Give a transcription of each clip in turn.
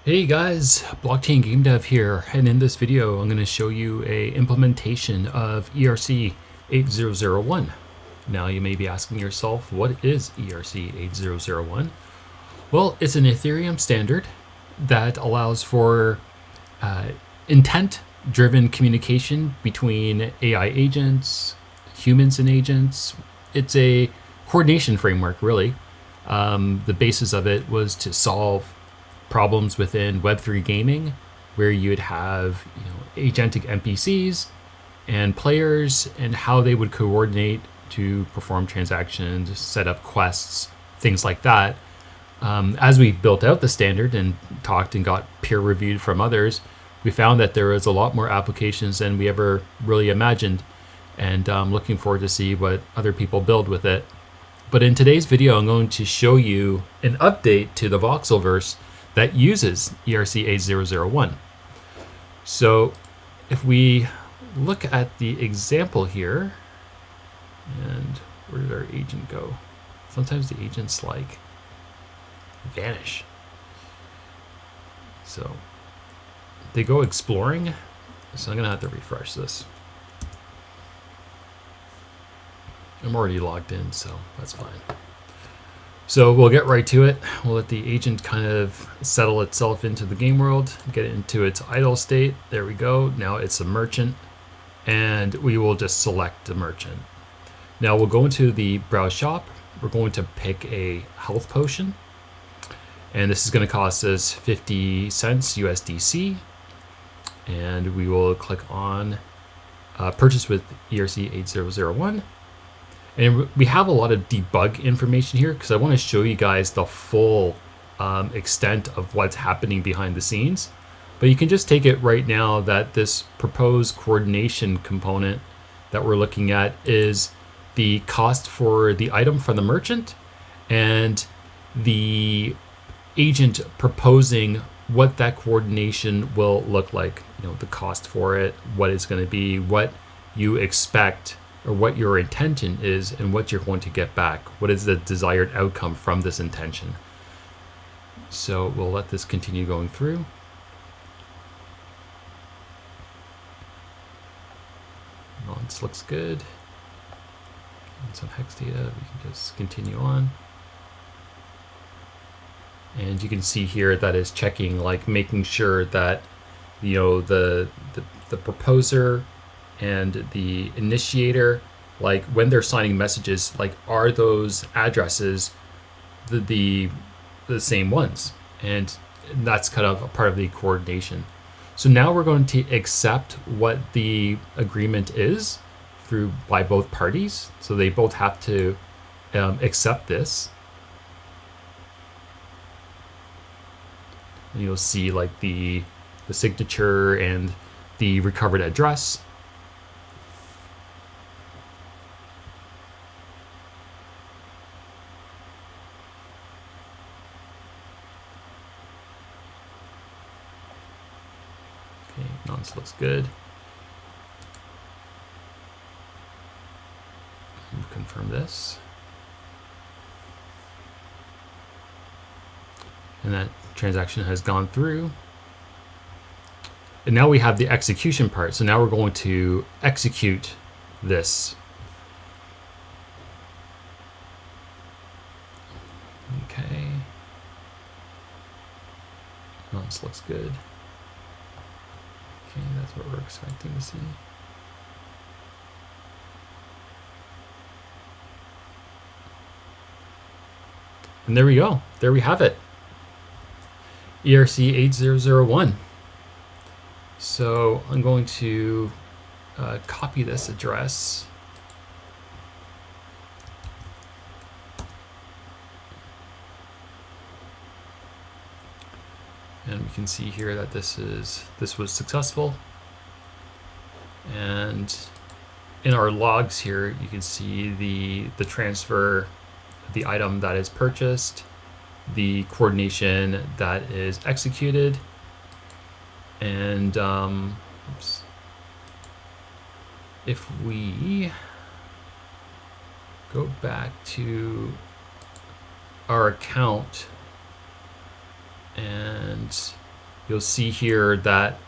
Hey guys, Blockchain Game Dev here, and in this video I'm going to show you a implementation of ERC-8001. Now you may be asking yourself, what is ERC-8001? Well, it's an Ethereum standard that allows for intent-driven communication between AI agents, humans and agents. It's a coordination framework, really. The basis of it was to solve problems within Web3 gaming, where you'd have agentic NPCs and players, and how they would coordinate to perform transactions, set up quests, things like that. As we built out the standard and talked and got peer reviewed from others, we found that there was a lot more applications than we ever really imagined, and I'm looking forward to see what other people build with it. But in today's video, I'm going to show you an update to the voxelverse that uses ERC-8001. So if we look at the example here, and where did our agent go? Sometimes the agents like vanish. So they go exploring. So I'm gonna have to refresh this. I'm already logged in, so that's fine. So we'll get right to it. We'll let the agent kind of settle itself into the game world, get it into its idle state. There we go. Now it's a merchant, and we will just select the merchant. Now we'll go into the browse shop. We're going to pick a health potion, and this is going to cost us 50 cents USDC. And we will click on purchase with ERC-8001. And we have a lot of debug information here because I want to show you guys the full extent of what's happening behind the scenes. But you can just take it right now that this proposed coordination component that we're looking at is the cost for the item from the merchant and the agent proposing what that coordination will look like. The cost for it, what it's going to be, what you expect, or what your intention is, and what you're going to get back. What is the desired outcome from this intention? So we'll let this continue going through. Well, this looks good. And some hex data, we can just continue on. And you can see here that is checking, like making sure that the proposer and the initiator, like when they're signing messages, like are those addresses the same ones? And that's kind of a part of the coordination. So now we're going to accept what the agreement is by both parties. So they both have to accept this. And you'll see like the signature and the recovered address. Okay, no, this looks good. We'll confirm this. And that transaction has gone through. And now we have the execution part. So now we're going to execute this. Okay. Well, this looks good. Okay, that's what we're expecting to see. And there we go. There we have it. ERC-8001. So I'm going to copy this address. And we can see here that this was successful. And in our logs here, you can see the transfer, the item that is purchased, the coordination that is executed, and if we go back to our account and you'll see here that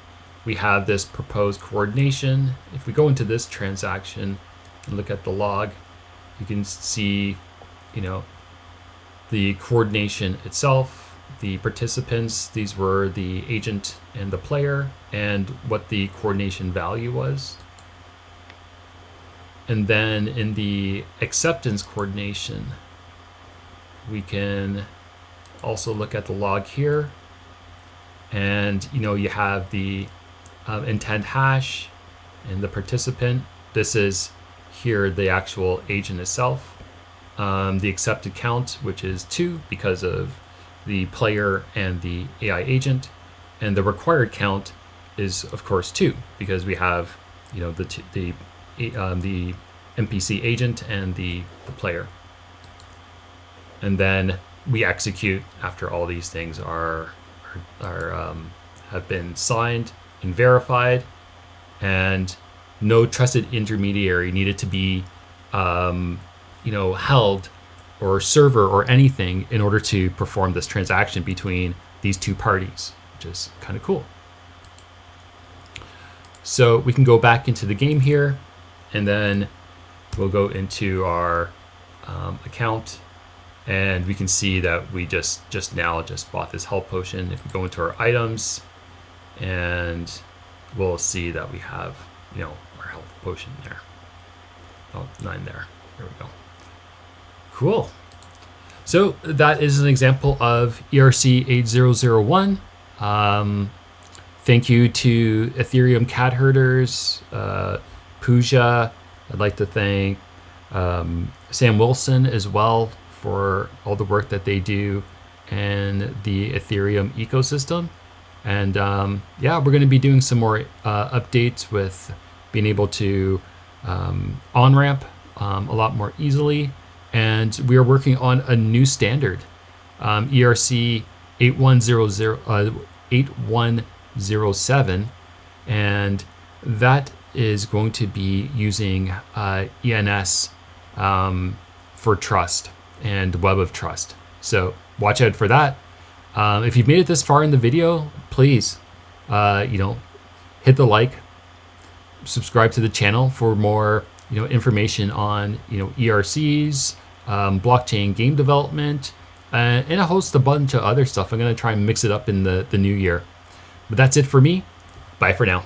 we have this proposed coordination. If we go into this transaction and look at the log, you can see, the coordination itself, the participants, these were the agent and the player, and what the coordination value was. And then in the acceptance coordination, we can also look at the log here, and you have the intent hash and the participant. This is here the actual agent itself. The accepted count, which is 2 because of the player and the AI agent, and the required count is of course 2 because we have the NPC agent and the player. And then we execute after all these things have been signed and verified, and no trusted intermediary needed to be held, or server or anything, in order to perform this transaction between these two parties, which is kind of cool. So we can go back into the game here, and then we'll go into our account, and we can see that we just bought this health potion. If we go into our items, and we'll see that we have our health potion there. Oh, 9 there. There we go. Cool. So that is an example of ERC-8001. Thank you to Ethereum cat herders, Pooja. I'd like to thank Sam Wilson as well for all the work that they do in the Ethereum ecosystem. And we're going to be doing some more updates with being able to on-ramp a lot more easily. And we are working on a new standard, ERC-8107, and that is going to be using ENS for trust and Web of Trust. So watch out for that. If you've made it this far in the video, please, hit the like, subscribe to the channel for more, information on, ERCs, blockchain game development, and a bunch of other stuff. I'm going to try and mix it up in the new year. But that's it for me. Bye for now.